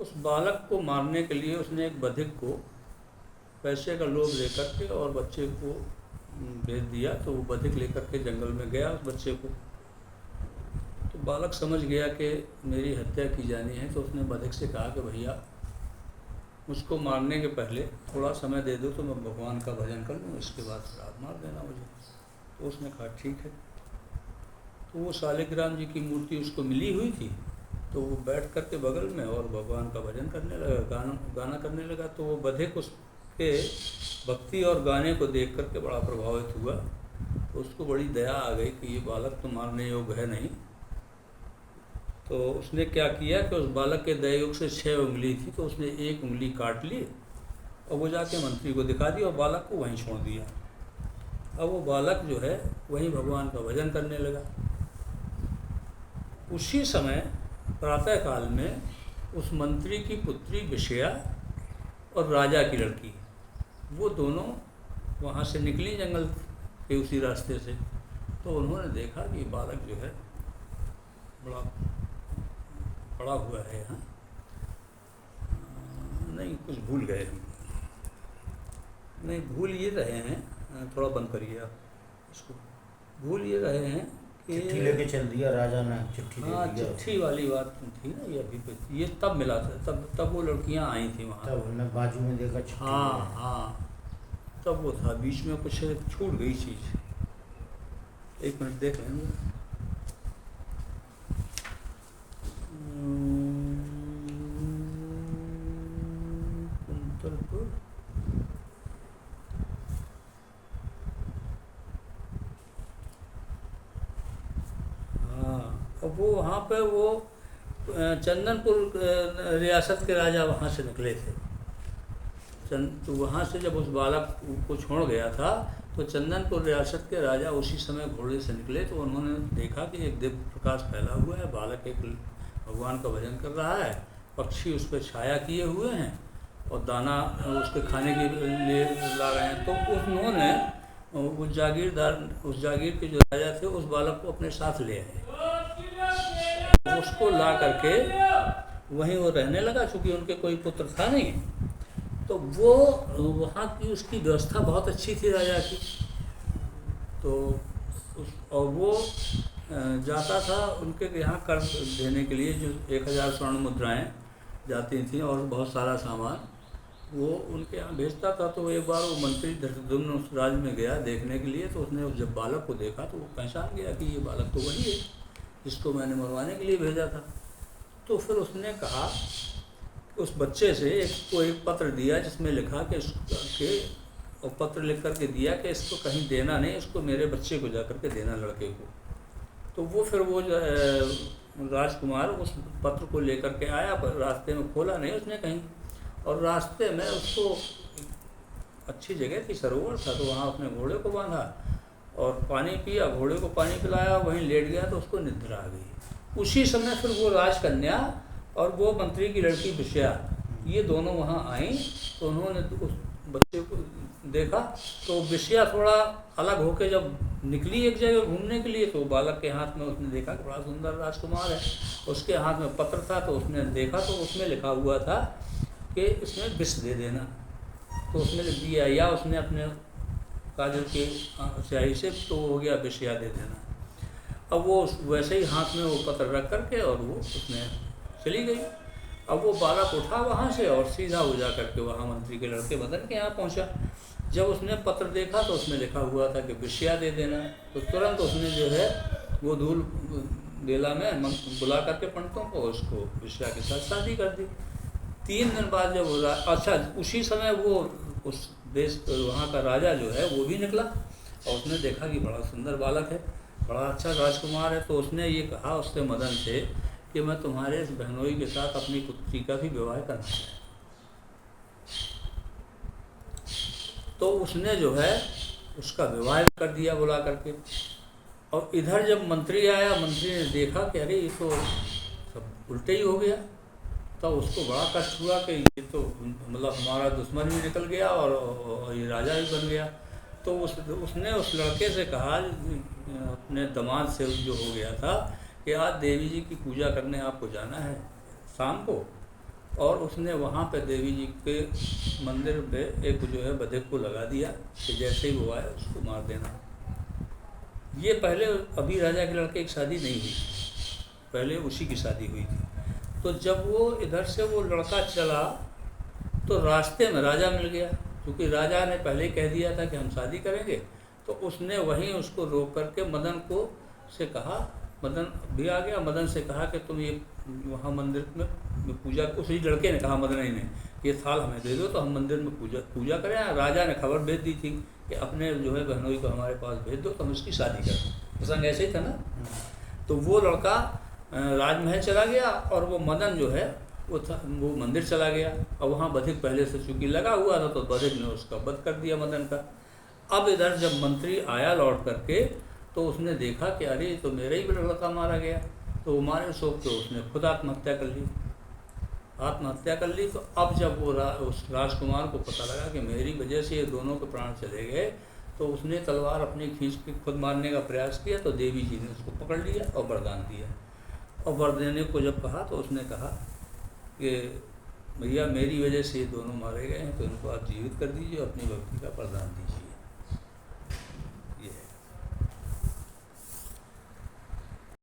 उस बालक को मारने के लिए उसने एक बधिक को पैसे का लोभ लेकर के और बच्चे को भेज दिया। तो वो बधिक लेकर के जंगल में गया उस बच्चे को। तो बालक समझ गया कि मेरी हत्या की जानी है, तो उसने बधिक से कहा कि भैया मुझको मारने के पहले थोड़ा समय दे दो तो मैं भगवान का भजन कर लूँ, इसके बाद फिर आप मार देना मुझे। तो उसने कहा ठीक है। तो वो शालिग्राम जी की मूर्ति उसको मिली हुई थी, तो वो बैठ कर के बगल में और भगवान का भजन करने लगा, गाना करने लगा। तो वो बधिक उसके भक्ति और गाने को देख करके बड़ा प्रभावित हुआ। तो उसको बड़ी दया आ गई कि ये बालक तो मारने योग्य है नहीं। तो उसने क्या किया कि उस बालक के दयायोग से 6 उंगली थी, तो उसने 1 उंगली काट ली और वो जाके मंत्री को दिखा दी और बालक को वहीं छोड़ दिया। अब वो बालक जो है वहीं भगवान का भजन करने लगा। उसी समय प्रातःकाल में उस मंत्री की पुत्री विषया और राजा की लड़की, वो दोनों वहाँ से निकली जंगल के उसी रास्ते से। तो उन्होंने देखा कि बालक जो है बड़ा पड़ा हुआ है यहाँ, नहीं कुछ भूल गए हम, नहीं भूल ये रहे हैं, थोड़ा बंद करिए आप इसको। भूल ये रहे हैं कि चिट्ठी लेके चल दिया राजा ने, चिट्ठी दे हाँ दिया। चिट्ठी वाली बात थी ना, ये अभी ये तब मिला था, तब वो लड़कियाँ आई थी वहाँ। तब हमने बाजू में देखा चिट्ठी। हाँ हाँ तब वो था, बीच में कुछ छूट गई चीज़। 1 मिनट देख लेंगे। कुंतलपुर, हाँ। अब वो वहाँ पे वो चंदनपुर रियासत के राजा वहाँ से निकले थे। तो वहाँ से जब उस बालक को छोड़ गया था तो चंदनपुर रियासत के राजा उसी समय घोड़े से निकले। तो उन्होंने देखा कि एक दिव्य प्रकाश फैला हुआ है, बालक एक भगवान का भजन कर रहा है, पक्षी उस पर छाया किए हुए हैं और दाना उसके खाने के लिए ला रहे हैं। तो उन्होंने उस जागीर के जो राजा थे उस बालक को अपने साथ ले आए, उसको ला करके वहीं वो रहने लगा। चूँकि उनके कोई पुत्र था नहीं, तो वो वहाँ की उसकी व्यवस्था बहुत अच्छी थी राजा की। तो और वो जाता था उनके यहाँ कर देने के लिए, जो 1000 स्वर्ण मुद्राएँ जाती थी और बहुत सारा सामान वो उनके यहाँ भेजता था। तो एक बार वो मंत्री धृतद्युम्न उस राज्य में गया देखने के लिए। तो उसने जब बालक को देखा तो वो पहचान गया कि ये बालक तो वही है जिसको मैंने मरवाने के लिए भेजा था। तो फिर उसने कहा, उस बच्चे से एक पत्र दिया जिसमें लिखा कि और पत्र लिख करके दिया कि इसको कहीं देना नहीं, इसको मेरे बच्चे को जा करके देना, लड़के को। तो वो फिर वो राजकुमार उस पत्र को लेकर के आया, पर रास्ते में खोला नहीं उसने कहीं, और रास्ते में उसको अच्छी जगह थी, सरोवर था, तो वहाँ उसने घोड़े को बांधा और पानी पिया, घोड़े को पानी पिलाया, वहीं लेट गया तो उसको निद्रा आ गई। उसी समय फिर वो राजकन्या और वो मंत्री की लड़की विषया, ये दोनों वहाँ आई। तो उन्होंने उस बच्चे को देखा। तो विषया थोड़ा अलग होकर जब निकली एक जगह घूमने के लिए, तो बालक के हाथ में उसने देखा कि बड़ा सुंदर राजकुमार है, उसके हाथ में पत्र था। तो उसने देखा तो उसमें लिखा हुआ था कि इसमें विष दे देना। तो उसने लिख दिया, या उसने अपने काजल के स्याही से तो हो गया विषया दे देना। अब वो वैसे ही हाथ में वो पत्र रख करके और वो उसने चली गई। अब वो बालक उठा वहाँ से और सीधा हो जा करके वहाँ मंत्री के लड़के मदन के यहाँ पहुँचा। जब उसने पत्र देखा तो उसमें लिखा हुआ था कि विषया दे देना। तो तुरंत उसने जो है वो धूल बेला में बुला करके पंडितों को उसको विषया के साथ शादी कर दी। 3 दिन बाद जब अच्छा उसी समय वो उस देश वहाँ का राजा जो है वो भी निकला और उसने देखा कि बड़ा सुंदर बालक है, बड़ा अच्छा राजकुमार है। तो उसने ये कहा उससे मदन से कि मैं तुम्हारे इस बहनोई के साथ अपनी पुत्री का भी विवाह करना चाहता। तो उसने जो है उसका विवाह कर दिया बुला करके। और इधर जब मंत्री आया, मंत्री ने देखा कि अरे ये तो सब उल्टे ही हो गया। तो उसको बड़ा कष्ट हुआ कि ये तो मतलब हमारा दुश्मन भी निकल गया और ये राजा भी बन गया। तो उसने उस लड़के से कहा, अपने दामाद से जो हो गया था, कि आज देवी जी की पूजा करने आपको जाना है शाम को, और उसने वहाँ पे देवी जी के मंदिर पे एक जो है बधिक को लगा दिया कि जैसे ही वो आए उसको मार देना। ये पहले अभी राजा के लड़के की शादी नहीं हुई, पहले उसी की शादी हुई थी। तो जब वो इधर से वो लड़का चला तो रास्ते में राजा मिल गया, क्योंकि राजा ने पहले ही कह दिया था कि हम शादी करेंगे। तो उसने वहीं उसको रोक करके मदन को से कहा, मदन भी आ गया, मदन से कहा कि तुम ये वहाँ मंदिर में पूजा, उसी लड़के ने कहा मदन ही ने, ये थाल हमें दे दो तो हम मंदिर में पूजा करें। राजा ने खबर भेज दी थी कि अपने जो है बहनोई को हमारे पास भेज दो तो हम उसकी शादी करें। प्रसंग ऐसे ही था ना। तो वो लड़का राजमहल चला गया और वो मदन जो है वो मंदिर चला गया। और वहाँ बधिक पहले से चूँकि लगा हुआ था तो बधिक ने उसका वध कर दिया मदन का। अब इधर जब मंत्री आया लौट करके तो उसने देखा कि अरे तो मेरा ही लड़का मारा गया। तो वो मारे शोक तो उसने खुद आत्महत्या कर ली। तो अब जब वो उस राजकुमार को पता लगा कि मेरी वजह से ये दोनों के प्राण चले गए, तो उसने तलवार अपनी खींच के खुद मारने का प्रयास किया। तो देवी जी ने उसको पकड़ लिया और वरदान दिया। और वर देने को जब कहा तो उसने कहा कि भैया मेरी वजह से ये दोनों मारे गए हैं, तो इनको आप जीवित कर दीजिए, अपनी भक्ति का वरदान दीजिए।